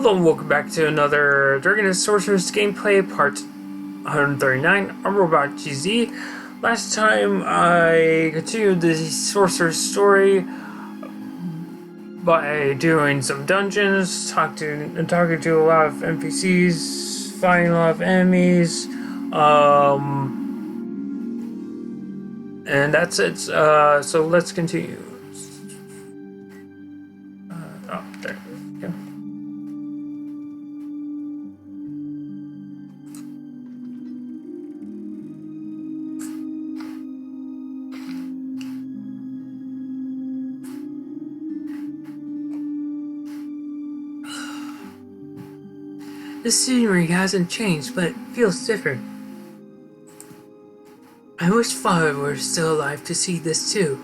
Hello and welcome back to another Dragon and Sorceress gameplay, part 139. I'm Robot GZ. Last time I continued the Sorceress story by doing some dungeons, talking to a lot of NPCs, fighting a lot of enemies, and that's it. So let's continue. Oh, there we go. The scenery hasn't changed, but it feels different. I wish Father were still alive to see this too.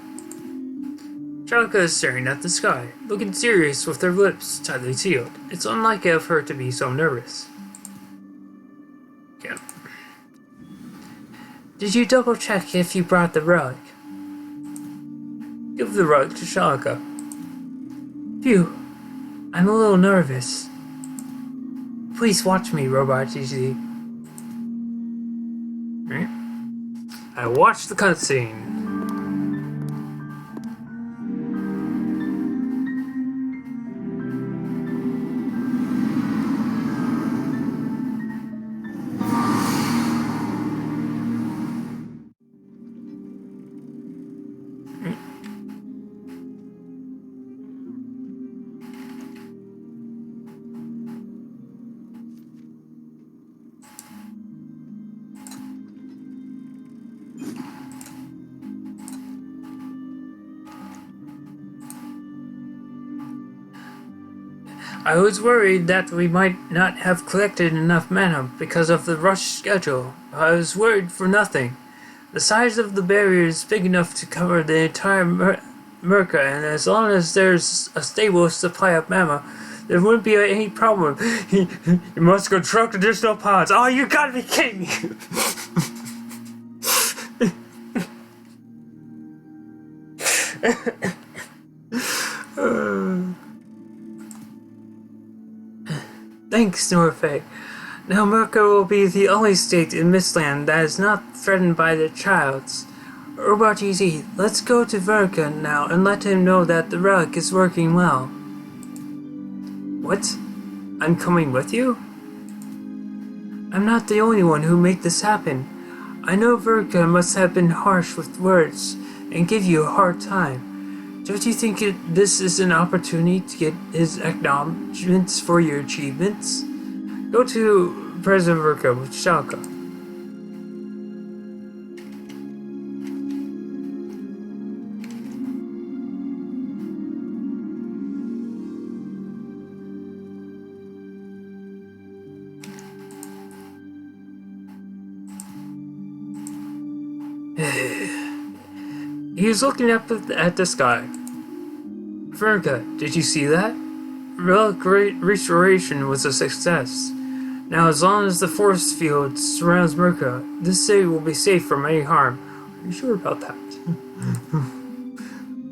Chalka is staring at the sky, looking serious with her lips tightly sealed. It's unlike of her to be so nervous. Okay. Did you double check if you brought the rug? Give the rug to Chalka. Phew, I'm a little nervous. Please watch me, Robot GZ. Right. I watched the cutscene. I was worried that we might not have collected enough mana because of the rush schedule. I was worried for nothing. The size of the barrier is big enough to cover the entire Merca, and as long as there's a stable supply of mana, there wouldn't be any problem. You must construct additional pods. Oh, you gotta be kidding me! Thanks, Norfei. Now Merca will be the only state in Mistland that is not threatened by the childs. Robot GZ, let's go to Merca now and let him know that the relic is working well. What? I'm coming with you? I'm not the only one who made this happen. I know Merca must have been harsh with words and give you a hard time. Don't you think this is an opportunity to get his acknowledgements for your achievements? Go to President Merca with Chalka. He was looking up at the sky. Verga, did you see that? Relic restoration was a success. Now, as long as the force field surrounds Merca, this city will be safe from any harm. Are you sure about that?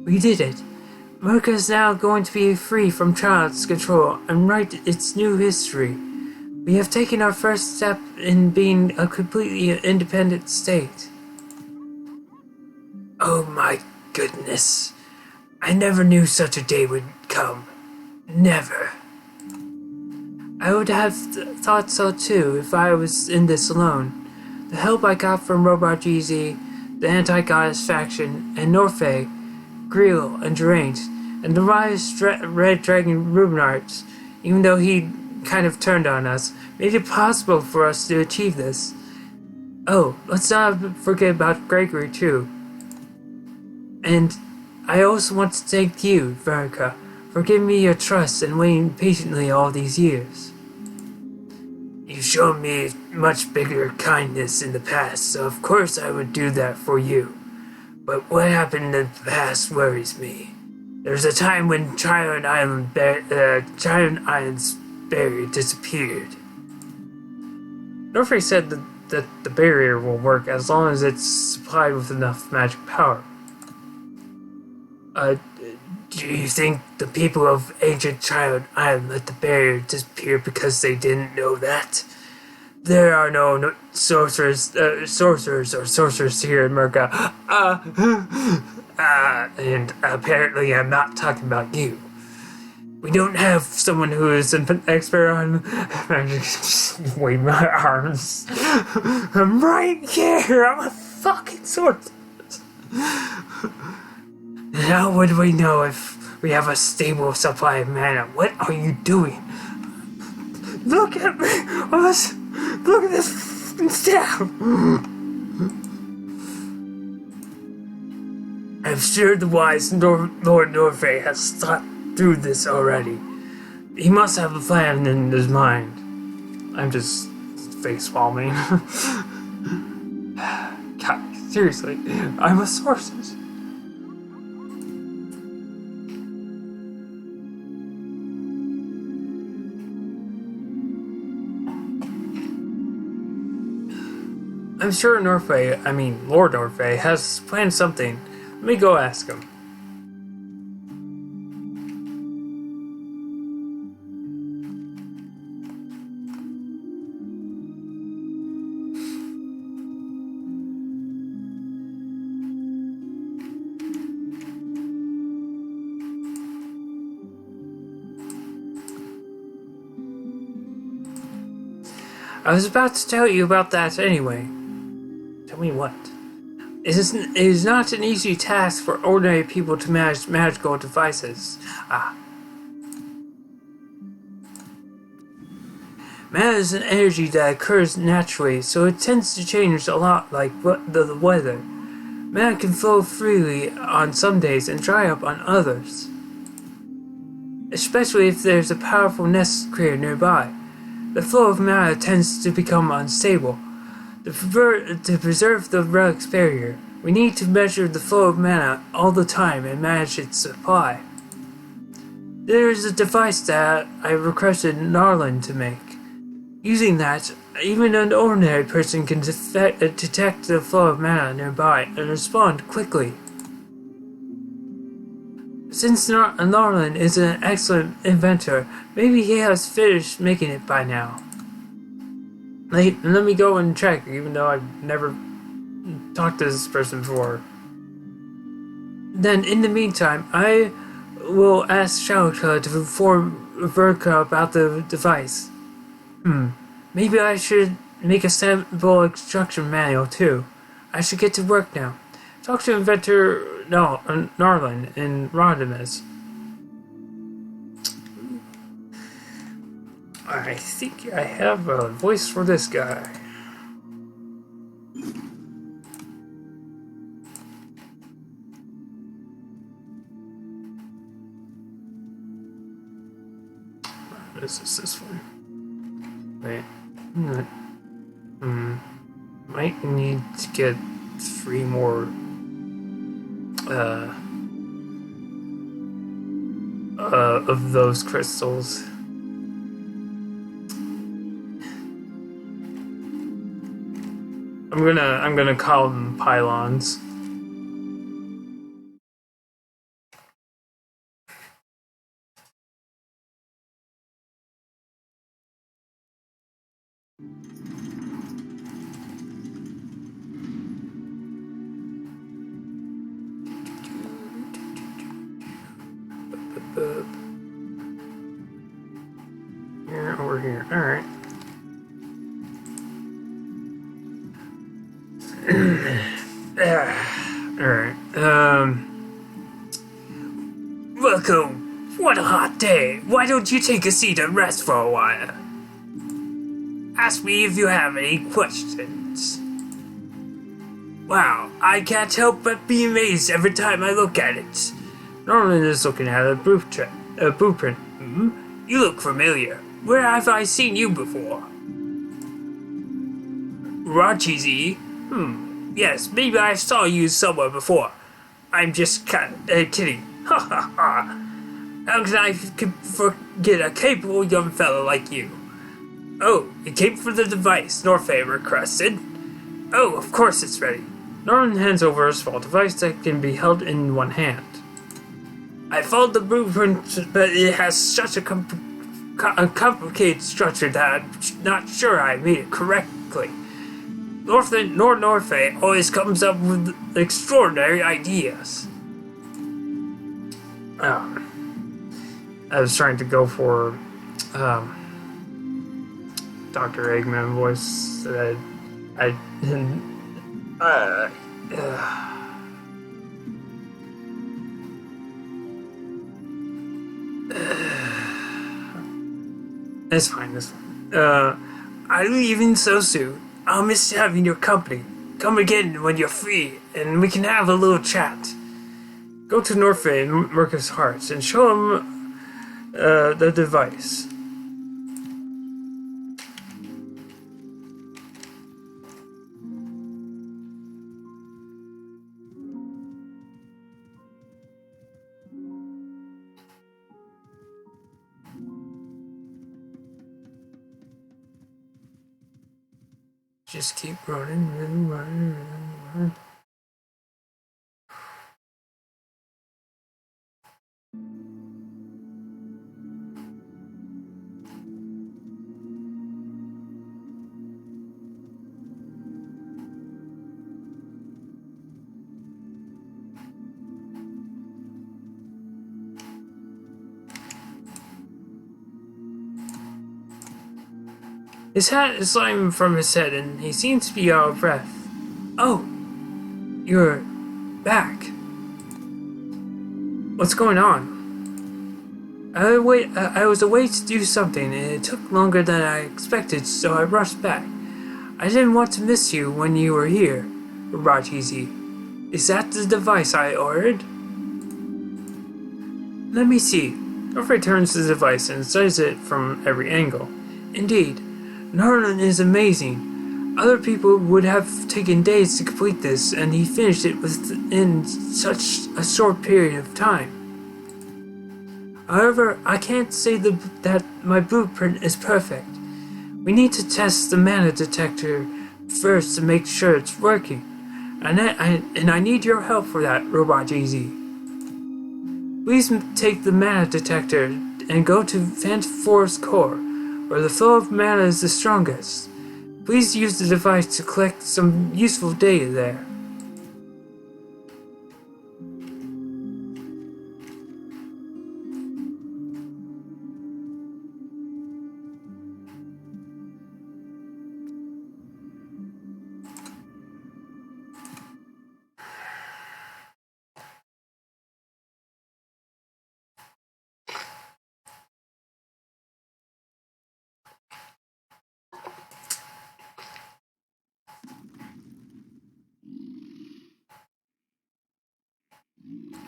We did it. Merca is now going to be free from child's control and write its new history. We have taken our first step in being a completely independent state. Oh my goodness. I never knew such a day would come. Never. I would have thought so too if I was in this alone. The help I got from Robot GZ, the Anti-Goddess faction, and Norfei, Greel, and Deranged, and the Red Dragon Rubenarts, even though he kind of turned on us, made it possible for us to achieve this. Oh, let's not forget about Gregory too. And I also want to thank you, Verka, for giving me your trust and waiting patiently all these years. You've shown me much bigger kindness in the past, so of course I would do that for you. But what happened in the past worries me. There's a time when Chiron Island's barrier disappeared. Norfei said that the barrier will work as long as it's supplied with enough magic power. Do you think the people of Ancient Child Island let the barrier disappear because they didn't know that? There are no sorcerers or sorcerers here in Merca. And apparently I'm not talking about you. We don't have someone who is an expert on... I just wave my arms. I'm right here. I'm a fucking sorceress. How would we know if we have a stable supply of mana? What are you doing? Look at me. Look at this fucking staff. I'm sure the wise Lord Norfay has thought through this already. He must have a plan in his mind. I'm just face palming. God, seriously, I'm a sorceress. I'm sure Lord Norfay has planned something. Let me go ask him. I was about to tell you about that anyway. Tell me what? It is not an easy task for ordinary people to manage magical devices. Mana is an energy that occurs naturally, so it tends to change a lot like the weather. Mana can flow freely on some days and dry up on others. Especially if there's a powerful nest creator nearby. The flow of mana tends to become unstable. To preserve the relic's barrier, we need to measure the flow of mana all the time and manage its supply. There is a device that I requested Narlin to make. Using that, even an ordinary person can detect the flow of mana nearby and respond quickly. Since Narlin is an excellent inventor, maybe he has finished making it by now. Let me go and check, even though I've never talked to this person before. Then, in the meantime, I will ask Shalika to inform Verka about the device. Maybe I should make a sample instruction manual too. I should get to work now. Talk to inventor Narlin in Rodimus. I think I have a voice for this guy. This is this one. Wait. Might need to get 3 more of those crystals. I'm gonna call them pylons. Here, over here. Alright. Alright. Welcome. What a hot day. Why don't you take a seat and rest for a while? Ask me if you have any questions. Wow, I can't help but be amazed every time I look at it. Norman is looking at a blueprint. You look familiar. Where have I seen you before? Rachizi? Yes, maybe I saw you somewhere before. I'm just kidding. Ha ha ha. How can I forget a capable young fellow like you? Oh, it came for the device Norfay requested. Oh, of course it's ready. Norman hands over a small device that can be held in one hand. I followed the blueprint, but it has such a complicated structure that I'm not sure I made it correctly. Norfe always comes up with extraordinary ideas. I was trying to go for Dr. Eggman voice that I didn't. It's fine, it's fine. I'm leaving so soon. I'll miss having your company. Come again when you're free, and we can have a little chat. Go to Norfe and Mercus Hearts and show him the device. Just keep running and running and running. His hat is sliding from his head, and he seems to be out of breath. Oh, you're back. What's going on? I was away to do something, and it took longer than I expected, so I rushed back. I didn't want to miss you when you were here, Rajizi. Is that the device I ordered? Let me see. Norfe turns the device and studies it from every angle. Indeed, Narlan is amazing. Other people would have taken days to complete this, and he finished it within such a short period of time. However, I can't say that my blueprint is perfect. We need to test the mana detector first to make sure it's working. And I need your help for that, Robot GZ. Please take the mana detector and go to Phantom Forest Core, where the flow of mana is the strongest. Please use the device to collect some useful data there.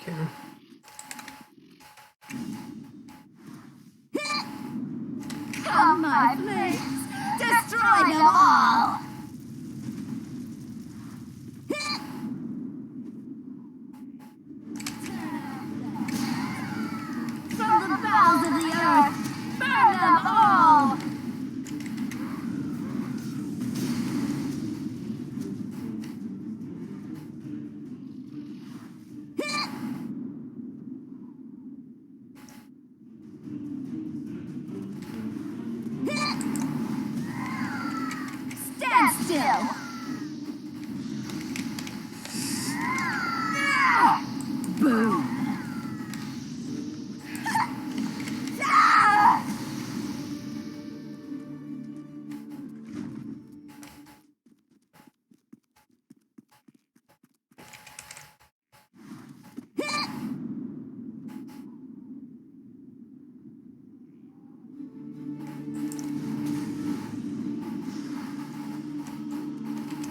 Okay. Come, my flames! Destroy them all! From the bowels of the earth, burn them all! Stand still! Boom!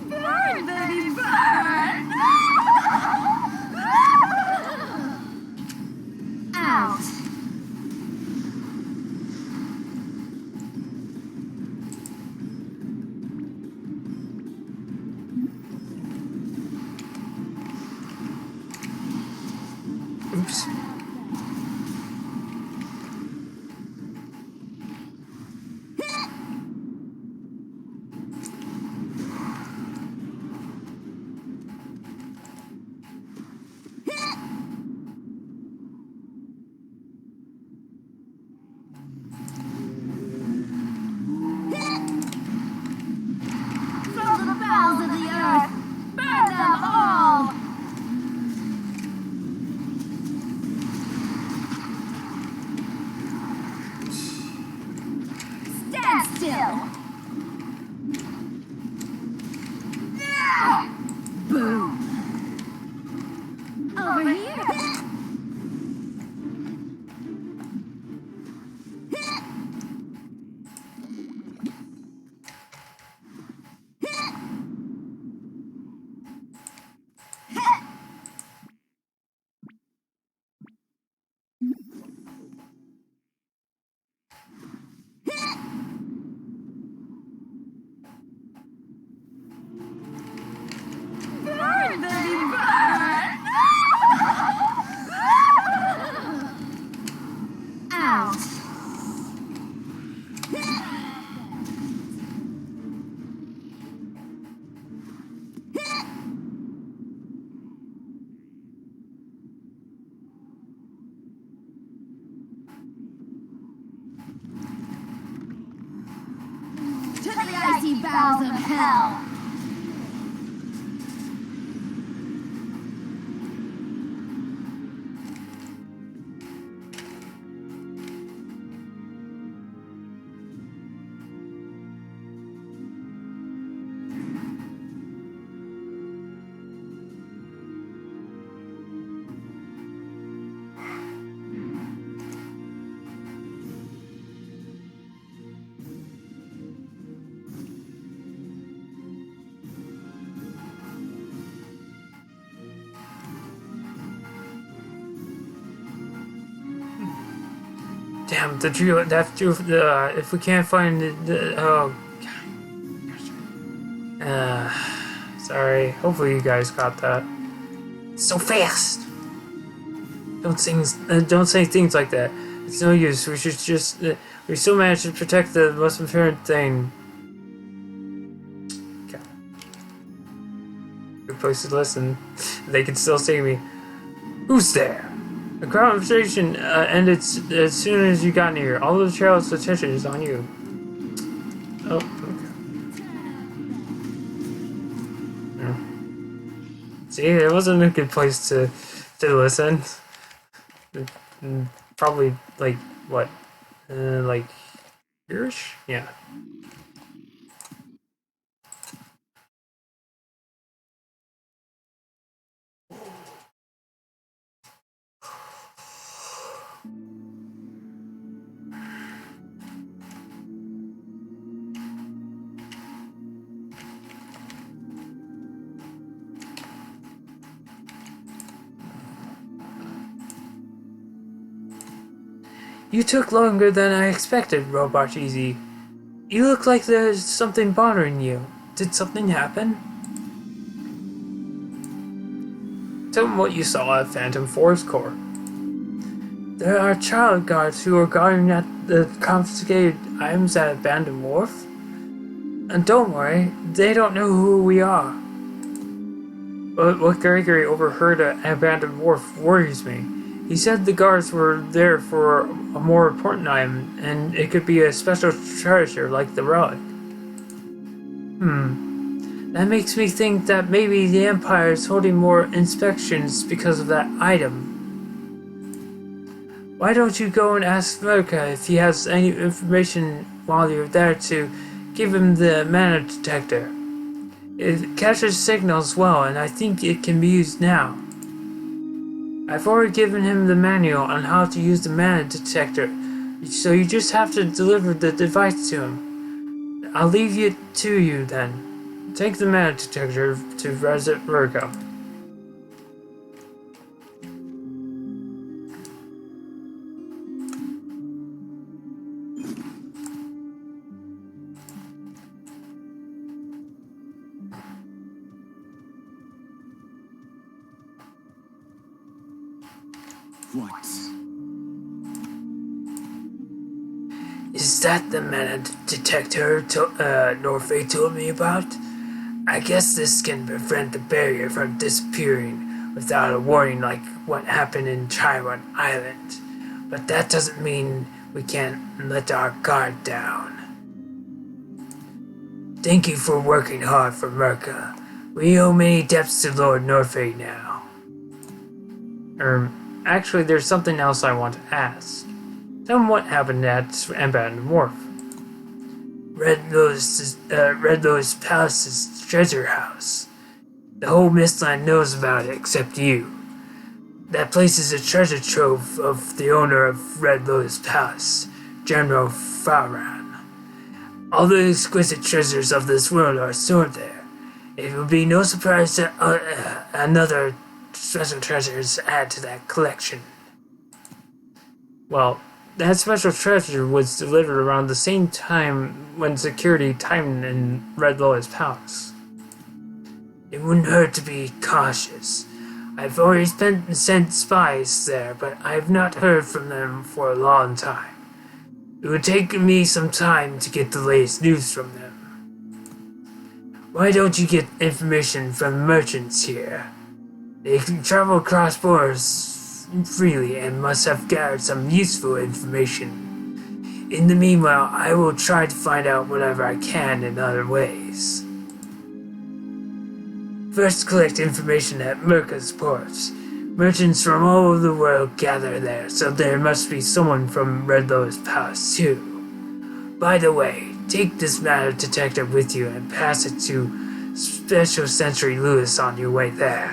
Burn, baby, burn! Out! Oops. Boom. Over here. Burn, baby, burn! Out. To the icy bowels of hell. Damn, the trio. If we can't find oh, sorry. Hopefully you guys got that. So fast. Don't say things like that. It's no use. We should just. We still managed to protect the most important thing. Okay. Good place to listen. They can still see me. Who's there? The conversation ended as soon as you got near. All of the child's attention is on you. Oh, okay. Yeah. See, it wasn't a good place to listen. Probably like what, like here-ish? Yeah. You took longer than I expected, Robot Easy. You look like there's something bothering you. Did something happen? Tell me what you saw at Phantom Force Core. There are child guards who are guarding at the confiscated items at Abandoned Wharf. And don't worry, they don't know who we are. But what Gregory overheard at Abandoned Wharf worries me. He said the guards were there for a more important item, and it could be a special treasure like the relic. That makes me think that maybe the Empire is holding more inspections because of that item. Why don't you go and ask Verka if he has any information while you're there to give him the mana detector? It catches signals well, and I think it can be used now. I've already given him the manual on how to use the mana detector, so you just have to deliver the device to him. I'll leave it to you then. Take the mana detector to Resident Virgo. What? Is that the mana detector Norfei told me about? I guess this can prevent the barrier from disappearing without a warning like what happened in Taiwan Island. But that doesn't mean we can't let our guard down. Thank you for working hard for Merca. We owe many debts to Lord Norfei now. Actually, there's something else I want to ask. Tell me what happened at Abandoned Wharf. Red Lotus Palace's treasure house. The whole Mistland knows about it except you. That place is a treasure trove of the owner of Red Lotus Palace, General Farran. All the exquisite treasures of this world are stored there. It will be no surprise that another special treasures add to that collection. Well, that special treasure was delivered around the same time when security tightened in Red Lotus Palace. It wouldn't hurt to be cautious. I've already sent spies there, but I have not heard from them for a long time. It would take me some time to get the latest news from them. Why don't you get information from merchants here? They can travel across borders freely and must have gathered some useful information. In the meanwhile, I will try to find out whatever I can in other ways. First, collect information at Merca's ports. Merchants from all over the world gather there, so there must be someone from Red Lotus Palace too. By the way, take this matter detector with you and pass it to Special Sentry Lewis on your way there.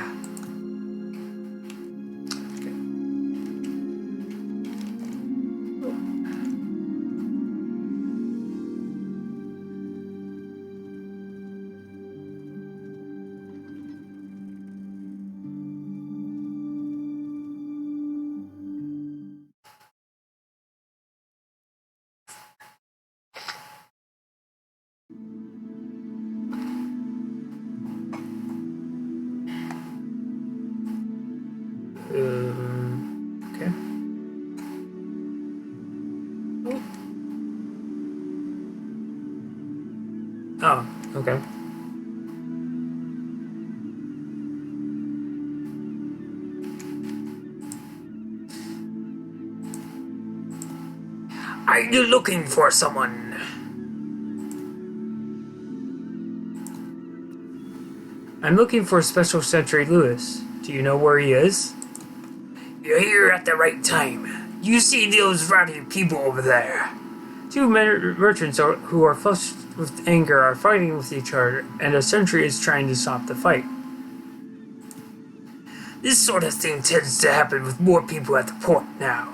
Okay. Oh, okay. Are you looking for someone? I'm looking for Special Sentry Lewis. Do you know where he is? You're here at the right time. You see those rowdy people over there? Two merchants who are flushed with anger are fighting with each other, and a sentry is trying to stop the fight. This sort of thing tends to happen with more people at the port now.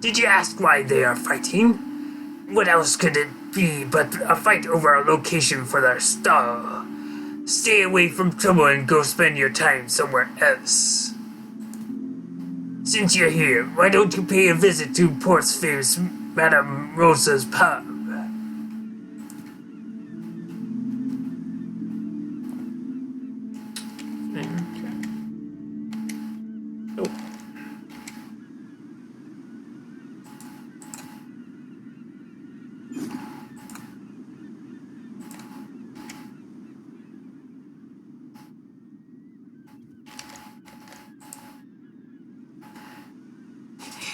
Did you ask why they are fighting? What else could it be but a fight over a location for their stall? Stay away from trouble and go spend your time somewhere else. Since you're here, why don't you pay a visit to Port's famous Madame Rosa's pub?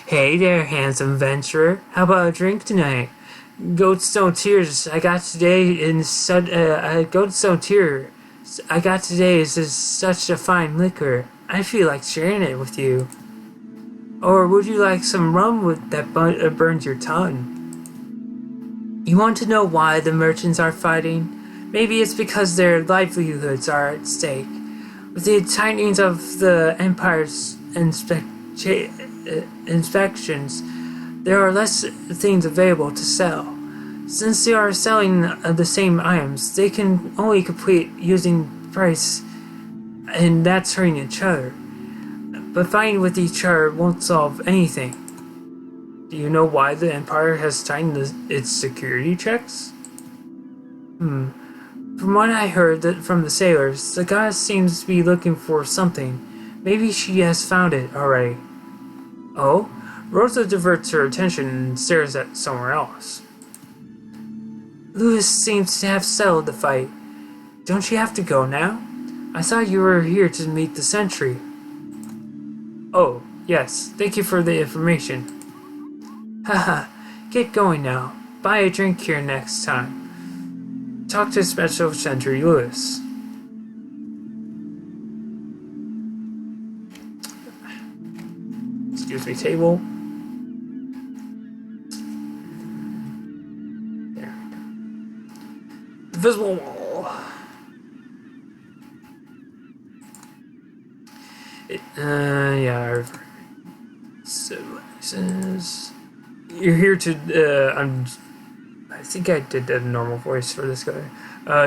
Hey there, handsome venturer. How about a drink tonight? Goatstone Tears I got today Goatstone Tear I got today is such a fine liquor. I feel like sharing it with you. Or would you like some rum that burns your tongue? You want to know why the merchants are fighting? Maybe it's because their livelihoods are at stake. With the tightenings of the Empire's inspections, there are less things available to sell. Since they are selling the same items, they can only compete using price, and that's hurting each other. But fighting with each other won't solve anything. Do you know why the Empire has tightened its security checks? From what I heard from the sailors, the goddess seems to be looking for something. Maybe she has found it already. Oh? Rosa diverts her attention and stares at somewhere else. Lewis seems to have settled the fight. Don't you have to go now? I thought you were here to meet the sentry. Oh, yes. Thank you for the information. Haha. Get going now. Buy a drink here next time. Talk to Special Sentry Lewis. Excuse me, table. There. Invisible wall. Yeah. So, license. You're here to, I think I did a normal voice for this guy.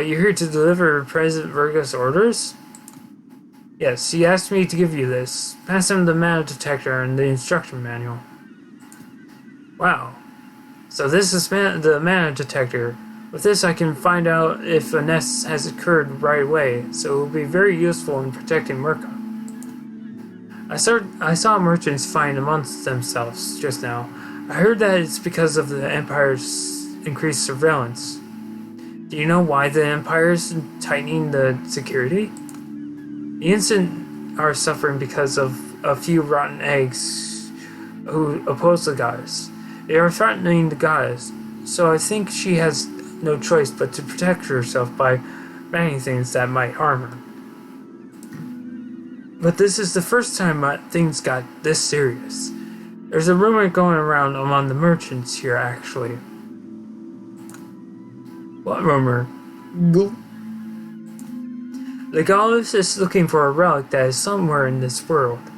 You're here to deliver President Virgo's orders? Yes, he asked me to give you this. Pass him the metal detector and the instruction manual. Wow. So this is the mana detector. With this I can find out if a nest has occurred right away, so it will be very useful in protecting Merca. I saw merchants fighting amongst themselves just now. I heard that it's because of the Empire's increased surveillance. Do you know why the Empire is tightening the security? The Instant are suffering because of a few rotten eggs who oppose the goddess. They are threatening the goddess, so I think she has no choice but to protect herself by banning things that might harm her. But this is the first time things got this serious. There's a rumor going around among the merchants here, actually. What rumor? The goddess is looking for a relic that is somewhere in this world.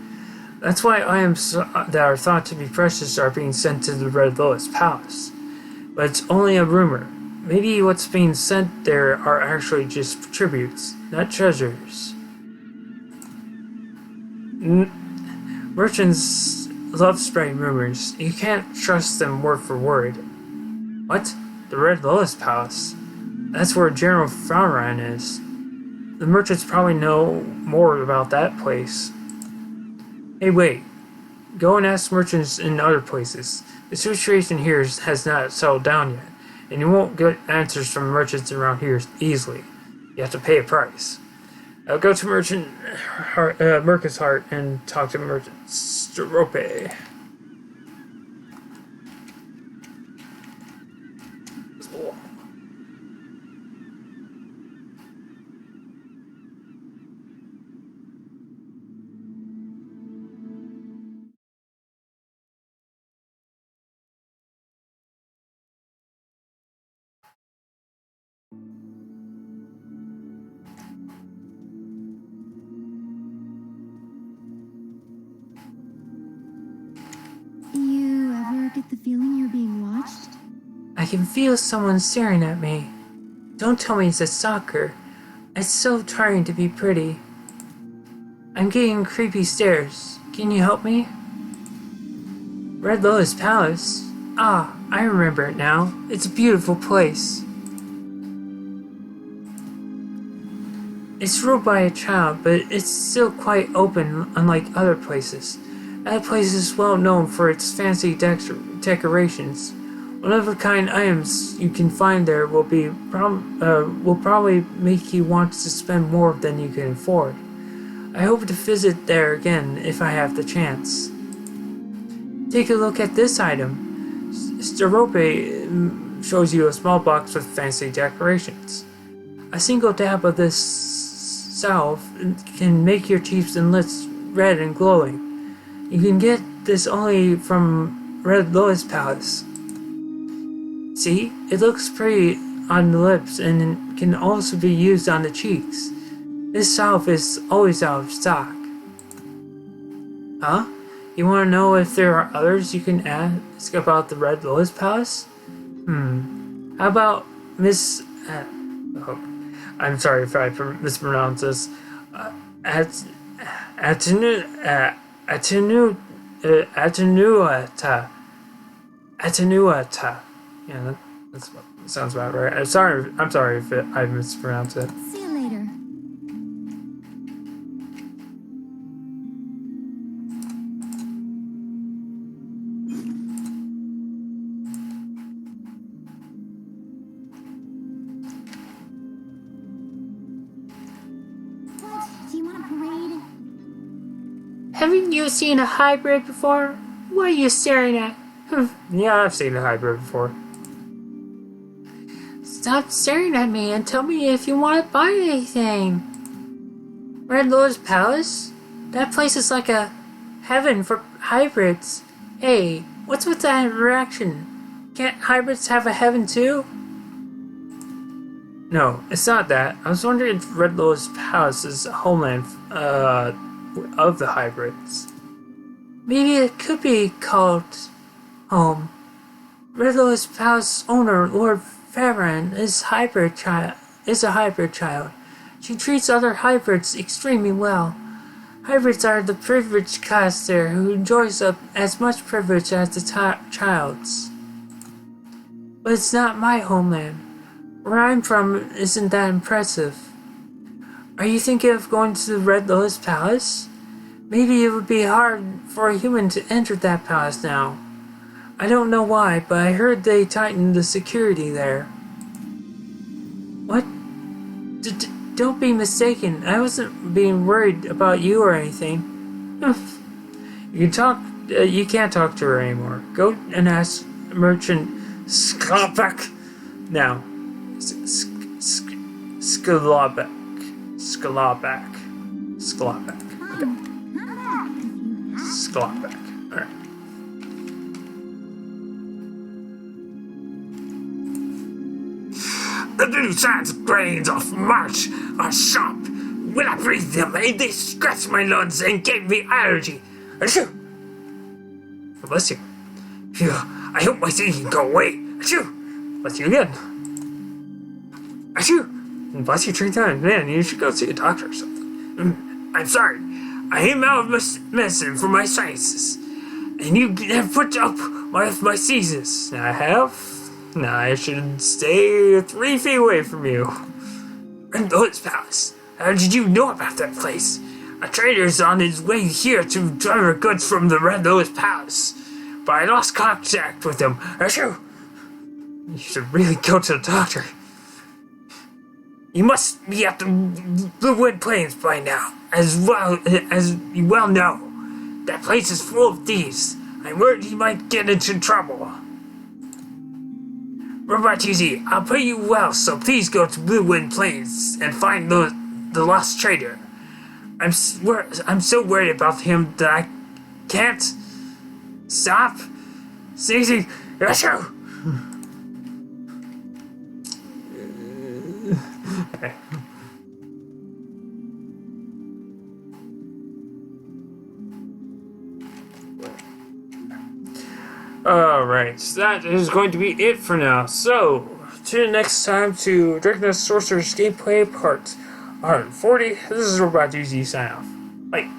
That's why items that are thought to be precious are being sent to the Red Lotus Palace. But it's only a rumor. Maybe what's being sent there are actually just tributes, not treasures. Merchants love spreading rumors. You can't trust them word for word. What? The Red Lotus Palace? That's where General Fauran is. The merchants probably know more about that place. Hey, wait. Go and ask merchants in other places. The situation here has not settled down yet, and you won't get answers from merchants around here easily. You have to pay a price. Go to Merca's Heart and talk to Merchant Strope. You ever get the feeling you're being watched? I can feel someone staring at me. Don't tell me it's a stalker. It's so tiring to be pretty. I'm getting creepy stares. Can you help me? Red Lotus Palace? Ah, I remember it now. It's a beautiful place. It's ruled by a child, but it's still quite open, unlike other places. That place is well known for its fancy decorations. One-of-a-kind items you can find there will probably make you want to spend more than you can afford. I hope to visit there again if I have the chance. Take a look at this item. Sterope shows you a small box with fancy decorations. A single dab of this salve can make your cheeks and lips red and glowing. You can get this only from Red Lotus Palace. See, it looks pretty on the lips and can also be used on the cheeks. This salve is always out of stock. Huh? You want to know if there are others you can ask about the Red Lotus Palace? How about Miss... I'm sorry if I mispronounce this. Attenuata. Yeah, that sounds about right. I'm sorry if I mispronounced it. See you later. What? Do you want a parade? Haven't you seen a hybrid before? What are you staring at? Yeah, I've seen a hybrid before. Stop staring at me and tell me if you want to buy anything. Red Lotus Palace? That place is like a heaven for hybrids. Hey, what's with that reaction? Can't hybrids have a heaven too? No, it's not that. I was wondering if Red Lotus Palace's homeland of the hybrids. Maybe it could be called home. Red Lotus Palace owner Lord Farron is a hybrid child. She treats other hybrids extremely well. Hybrids are the privileged class there who enjoys as much privilege as the child's. But it's not my homeland. Where I'm from isn't that impressive. Are you thinking of going to the Red Lotus Palace? Maybe it would be hard for a human to enter that palace now. I don't know why, but I heard they tightened the security there. What? Don't be mistaken. I wasn't being worried about you or anything. You can't talk to her anymore. Go and ask Merchant Skalabek now. Skalabek. Okay. Skalabek. Alright. The new science brains of March are sharp. When I breathe them, they scratch my lungs and give me allergy. Achoo! Bless you. Phew, I hope my singing can go away. Achoo! Bless you again. Achoo! And bless you 3 times. Man, you should go see a doctor or something. I'm sorry. I am out of medicine for my sinuses. And you have put up with my seasons. I have? Now I should stay 3 feet away from you. Red Lotus Palace. How did you know about that place? A trader is on his way here to deliver goods from the Red Lotus Palace. But I lost contact with him. Achoo! You should really go to the doctor. You must be at the Blue Wind Plains by now. As you well know. That place is full of thieves. I'm worried he might get into trouble. Robot TZ, I'll pay you well, so please go to Blue Wind Plains and find the lost trader. I'm so worried about him that I can't stop sneezing. Achoo! Okay. Alright, so that is going to be it for now. So, tune in next time to Dragnet Sorceress gameplay part 140. This is Robot DZ sign off. Bye.